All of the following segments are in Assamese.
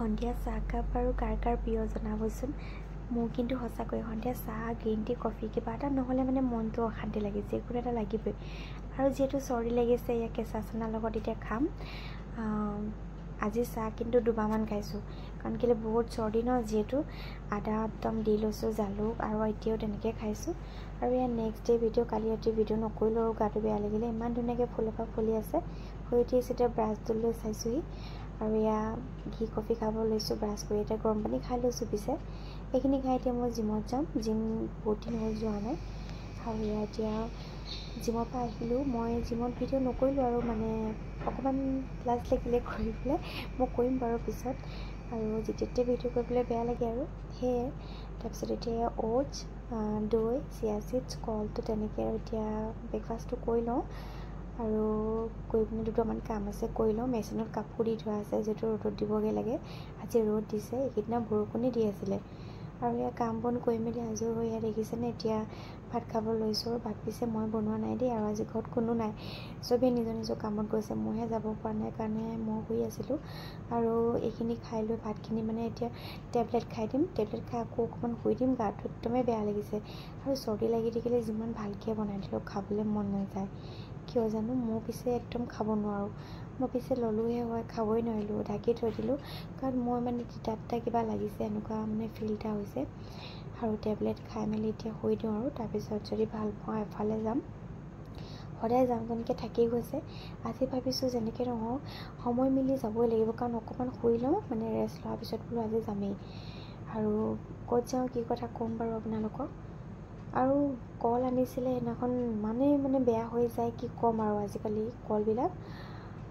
সন্ধিয়া চাহকাপ আৰু কাৰ কাৰ প্ৰিয় জনাবচোন। মোৰ কিন্তু সঁচাকৈ সন্ধিয়া চাহ গ্ৰীণ টি কফি কিবা এটা নহ'লে মানে মনটো অশান্তি লাগি যিকোনো এটা লাগিবই। আৰু যিহেতু চৰ্দি লাগিছে ইয়াক কেঁচা চানাৰ লগত এতিয়া খাম। আজি চাহ কিন্তু দুবাৰমান খাইছোঁ কাৰণ কেলৈ বহুত চৰ্দি ন, যিহেতু আদা একদম দি লৈছোঁ, জালুক আৰু এতিয়াও তেনেকৈ খাইছোঁ। আৰু ইয়াৰ নেক্সট ডে ভিডিঅ' কালি ৰাতি ভিডিঅ' নকৰিলোঁ আৰু গাটো বেয়া লাগিলে। ইমান ধুনীয়াকৈ ফুল এপাহ ফুলি আছে। শুই উঠি এতিয়া ব্ৰাছটো লৈ চাইছোঁহি আৰু এয়া ঘি কফি খাব লৈছোঁ ব্ৰাছ কৰি। এতিয়া গৰম পানী খাই লৈছোঁ। পিছে এইখিনি খাই এতিয়া মই জিমত যাম। জিম বহুত দিন হ'ল যোৱা নাই। আৰু এয়া এতিয়া জিমৰ পৰা আহিলোঁ। মই জিমত ভিডিঅ' নকৰিলোঁ আৰু মানে অকণমান লাজ লাগিলে কৰিবলৈ। মই কৰিম বাৰু পিছত, আৰু যেতিয়া ভিডিঅ' কৰিবলৈ বেয়া লাগে আৰু সেয়ে। তাৰপিছত এতিয়া অ'টছ, দৈ, চিয়া চিডছ, কলটো তেনেকৈ আৰু এতিয়া ব্ৰেকফাষ্টটো কৰি লওঁ। আৰু কৰি পিনে দুটামান কাম আছে কৰি লওঁ। মেচিনত কাপোৰ দি থোৱা আছে যিহেতু ৰ'দত দিবগৈ লাগে। আজি ৰ'দ দিছে, এইকেইদিনা বৰষুণেই দি আছিলে। আৰু এয়া কাম বন কৰি মেলি আজৰি হৈ ইয়াত দেখিছেনে এতিয়া ভাত খাব লৈছোঁ। ভাত পিছে মই বনোৱা নাই দেই, আৰু আজি ঘৰত কোনো নাই, চবেই নিজৰ নিজৰ কামত গৈছে। মইহে যাব পৰা নাই কাৰণে মই শুই আছিলোঁ। আৰু এইখিনি খাই লৈ ভাতখিনি মানে এতিয়া টেবলেট খাই দিম। টেবলেট খাই আকৌ অকণমান শুই দিম। গাটো একদমেই বেয়া লাগিছে আৰু চৰ্দি লাগি থাকিলে যিমান ভালকৈ বনাই দিলেও খাবলৈ মন নাযায় কিয় জানো। মই পিছে একদম খাব নোৱাৰোঁ। মই পিছে ল'লোহে হয়, খাবই নোৱাৰিলোঁ, ঢাকি থৈ দিলোঁ কাৰণ মই মানে তিতা কিবা লাগিছে, এনেকুৱা মানে ফিল এটা হৈছে। আৰু টেবলেট খাই মেলি এতিয়া শুই দিওঁ আৰু তাৰপিছত যদি ভাল পাওঁ এফালে যাম। সদায় যাম তেনেকৈ থাকি গৈছে। আজি ভাবিছোঁ যেনেকৈ নহওক সময় মিলি যাবই লাগিব, কাৰণ অকণমান শুই লওঁ, মানে ৰেষ্ট লোৱাৰ পিছত বোলো আজি যামেই। আৰু ক'ত যাওঁ কি কথা ক'ম বাৰু আপোনালোকক। আৰু কল আনিছিলে সেইদিনাখন, ইমানেই মানে বেয়া হৈ যায় কি ক'ম আৰু আজিকালি কলবিলাক।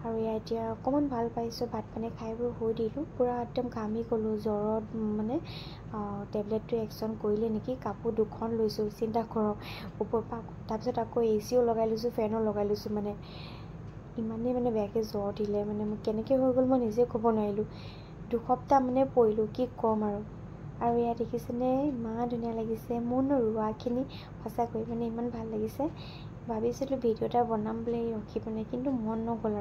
আৰু এয়া এতিয়া অকণমান ভাল পাইছোঁ। ভাত পানী খাই বৈ শুই দিলোঁ। পূৰা একদম ঘামি গ'লোঁ জ্বৰত। মানে টেবলেটটো একশ্যন কৰিলে নেকি। কাপোৰ দুখন লৈছোঁ, চিন্তা কৰক ওপৰৰ পৰা। তাৰপিছত আকৌ এচিও লগাই লৈছোঁ, ফেনো লগাই লৈছোঁ। মানে ইমানেই মানে বেয়াকৈ জ্বৰ দিলে, মানে মোক কেনেকৈ হৈ গ'ল মই নিজে ক'ব নোৱাৰিলোঁ। দুসপ্তাহ মানে পৰিলোঁ কি ক'ম আৰু। আৰু ইয়াত দেখিছেনে ইমান ধুনীয়া লাগিছে মোৰ ৰোৱাখিনি, সঁচাকৈ মানে ইমান ভাল লাগিছে। ভাবিছিলোঁ ভিডিঅ' এটা বনাম বুলি ৰখি পিনে, কিন্তু মন নগ'ল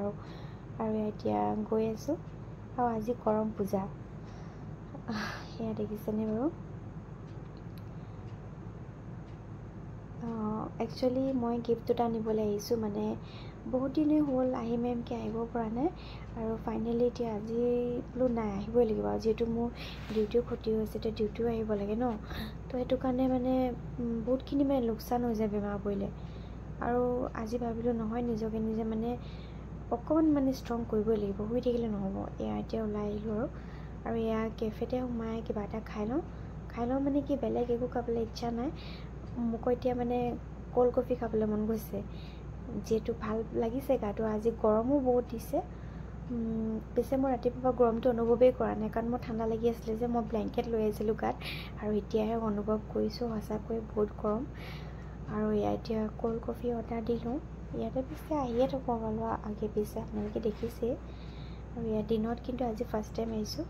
আৰু এতিয়া গৈ আছোঁ। আৰু আজি কৰম পূজা, সেয়া দেখিছেনে বাৰু। একচুৱেলি মই গিফ্ট এটা নিবলৈ আহিছোঁ, মানে বহুত দিনেই হ'ল আহিম আহিমকৈ আহিব পৰা নাই। আৰু ফাইনেলি এতিয়া আজি বোলো নাই আহিবই লাগিব, আৰু যিহেতু মোৰ ডিউটিও ক্ষতি হৈছে, এতিয়া ডিউটিও আহিব লাগে ন। তো সেইটো কাৰণে মানে বহুতখিনি মানে লোকচান হৈ যায় বেমাৰ পৰিলে। আৰু আজি ভাবিলোঁ নহয়, নিজকে নিজে মানে অকণমান মানে ষ্ট্ৰং কৰিবই লাগিব, শুই থাকিলে নহ'ব। এয়া এতিয়া ওলাই আহিলোঁ আৰু এয়া কেফেতে সোমাই কিবা এটা খাই লওঁ মানে কি বেলেগ একো খাবলৈ ইচ্ছা নাই। মোক এতিয়া মানে ক'ল্ড কফি খাবলৈ মন গৈছে, যিহেতু ভাল লাগিছে গাটো। আজি গৰমো বহুত দিছে। পিছে মই ৰাতিপুৱা গৰমটো অনুভৱেই কৰা নাই, কাৰণ মোৰ ঠাণ্ডা লাগি আছিলে যে মই ব্লেংকেট লৈ আহিছিলোঁ গাত। আৰু এতিয়াহে অনুভৱ কৰিছোঁ সঁচাকৈ বহুত গৰম। আৰু এয়া এতিয়া ক'ল্ড কফি অৰ্ডাৰ দি লওঁ। ইয়াতে পিছে আহিয়ে থাকোঁ অলপ আগে পিছে, আপোনালোকে দেখিছেই। আৰু ইয়াত দিনত কিন্তু আজি ফাৰ্ষ্ট টাইম আহিছোঁ।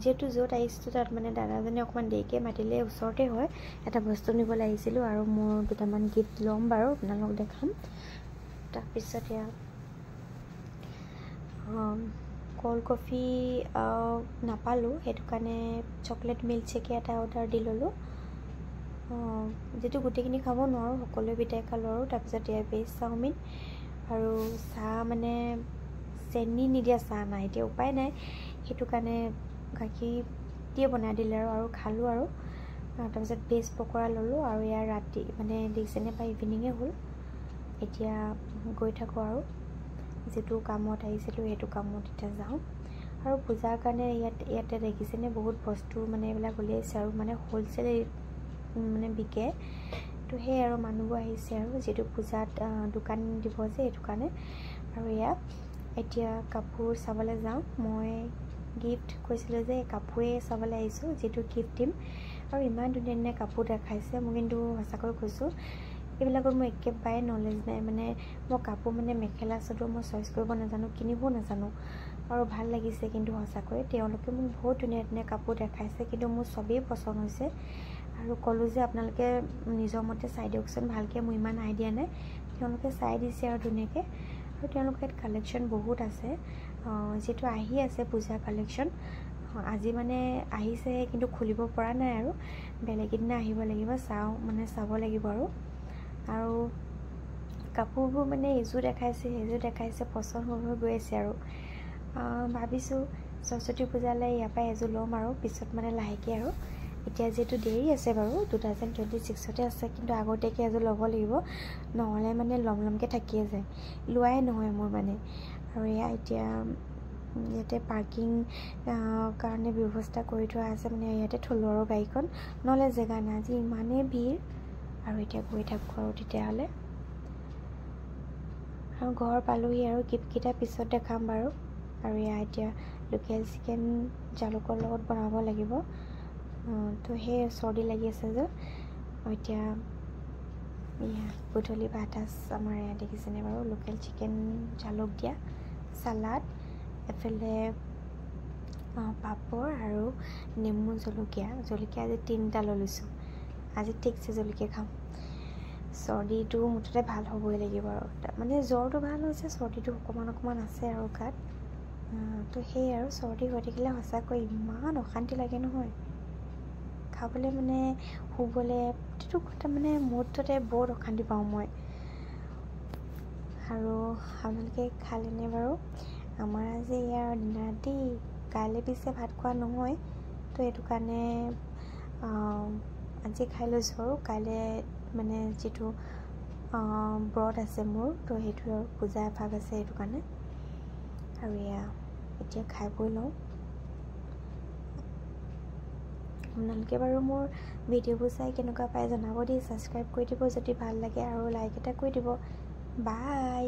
যিহেতু য'ত আহিছোঁ তাত মানে দাদাজনে অকণমান দেৰিকৈ মাতিলে, ওচৰতে হয়। এটা বস্তু নিবলৈ আহিছিলোঁ আৰু মোৰ দুটামান গিফ্ট ল'ম বাৰু, আপোনালোকক দেখাম। তাৰপিছত এয়া ক'ল্ড কফি নাপালোঁ, সেইটো কাৰণে চকলেট মিল্কশ্বেক এটা অৰ্ডাৰ দি ল'লোঁ। যিটো গোটেইখিনি খাব নোৱাৰোঁ, সকলোৱে বিটাই খালোঁ। আৰু তাৰপিছত এয়া ভেজ চাওমিন আৰু চাহ, মানে চেনি নিদিয়া চাহ নাই, এতিয়া উপায় নাই, সেইটো কাৰণে গাখীৰ দিয়ে বনাই দিলে আৰু খালোঁ। আৰু তাৰপিছত ভেজ পকৰা ল'লোঁ। আৰু ইয়াৰ ৰাতি মানে দেখিছেনে বা ইভিনিঙে হ'ল। এতিয়া গৈ থাকোঁ আৰু যিটো কামত আহিছিলোঁ সেইটো কামত এতিয়া যাওঁ। আৰু পূজাৰ কাৰণে ইয়াতে দেখিছেনে বহুত বস্তু মানে এইবিলাক উলিয়াইছে, আৰু মানে হ'লচেল মানে বিকে। তো সেই আৰু মানুহবোৰ আহিছে আৰু যিহেতু পূজাত দোকান দিব যে, সেইটো কাৰণে। আৰু এয়া এতিয়া কাপোৰ চাবলৈ যাওঁ। মই গিফ্ট কৈছিলোঁ যে কাপোৰেই চাবলৈ আহিছোঁ, যিটো গিফ্ট দিম। আৰু ইমান ধুনীয়া ধুনীয়া কাপোৰ দেখাইছে। মই কিন্তু সঁচাকৈ কৈছোঁ এইবিলাকত মোৰ একেবাৰে নলেজ নাই। মানে মই কাপোৰ মানে মেখেলা চাদৰ মই চইচ কৰিব নাজানো, কিনিবও নাজানো। আৰু ভাল লাগিছে কিন্তু সঁচাকৈ তেওঁলোকে মোক বহুত ধুনীয়া ধুনীয়া কাপোৰ দেখাইছে, কিন্তু মোৰ চবেই পচন্দ হৈছে। আৰু ক'লোঁ যে আপোনালোকে নিজৰ মতে চাই দিয়কচোন ভালকৈ, মোৰ ইমান আইডিয়া নাই। তেওঁলোকে চাই দিছে আৰু ধুনীয়াকৈ। আৰু তেওঁলোকৰ ইয়াত কালেকশ্যন বহুত আছে। যিটো আহি আছে পূজা কালেকশ্যন আজি মানে আহিছে কিন্তু খুলিব পৰা নাই আৰু বেলেগ দিনা আহিব লাগিব চাব লাগিব আৰু কাপোৰবোৰ মানে এযোৰ দেখাইছে সেইযোৰ দেখাইছে পচন্দ হৈ গৈ আছে আৰু ভাবিছোঁ সৰস্বতী পূজালৈ ইয়াৰ পৰা এযোৰ ল'ম আৰু পিছত মানে লাহেকৈ আৰু এতিয়া যিহেতু দেৰি আছে বাৰু 2026 আছে কিন্তু আগতীয়াকৈ এযোৰ ল'ব লাগিব নহ'লে মানে লমকৈ থাকিয়ে যায় লোৱাই নহয় মোৰ মানে আৰু এয়া এতিয়া ইয়াতে পাৰ্কিং কাৰণে ব্যৱস্থা কৰি থোৱা আছে মানে ইয়াতে থলোঁ আৰু গাড়ীখন নহ'লে জেগা নাই আজি ইমানেই ভিৰ আৰু এতিয়া গৈ থাকোঁ আৰু তেতিয়াহ'লে আৰু ঘৰ পালোহি আৰু গিফ্টকেইটা পিছত দেখাম বাৰু আৰু এয়া এতিয়া লোকেল চিকেন জালুকৰ লগত বনাব লাগিব তো সেই চৰ্দি লাগি আছে যে এতিয়া এয়া গধূলি ভাত আমাৰ এয়া দেখিছেনে বাৰু লোকেল চিকেন জালুক দিয়া চালাড এফালে পাপৰ আৰু নেমু জলকীয়া আজি 3টা লৈ লৈছোঁ আজি ঠিকছে জলকীয়া খাম চৰ্দিটো মুঠতে ভাল হ'বই লাগিব আৰু মানে জ্বৰটো ভাল হৈছে চৰ্দিটো অকণমান আছে আৰু গাত তো সেই আৰু চৰ্দি হৈ থাকিলে সঁচাকৈ ইমান অশান্তি লাগে নহয় খাবলৈ মানে শুবলৈ প্ৰতিটো কথা মানে মুহূৰ্ততে বহুত অশান্তি পাওঁ মই আৰু আপোনালোকে খালেনে বাৰু আমাৰ আজি ইয়াৰ ডিনাৰ দেই কাইলৈ পিছে ভাত খোৱা নহয় তো এইটো কাৰণে আজি খাই লৈছোঁ আৰু কাইলৈ মানে যিটো ব্ৰত আছে মোৰ তো সেইটো আৰু পূজা এভাগ আছে সেইটো কাৰণে আৰু এয়া এতিয়া খাই বৈ লওঁ আপোনালোকে বাৰু মোৰ ভিডিঅ'বোৰ চাই কেনেকুৱা পায় জনাব দেই ছাবস্ক্ৰাইব কৰি দিব যদি ভাল লাগে আৰু লাইক এটা কৰি দিব বাই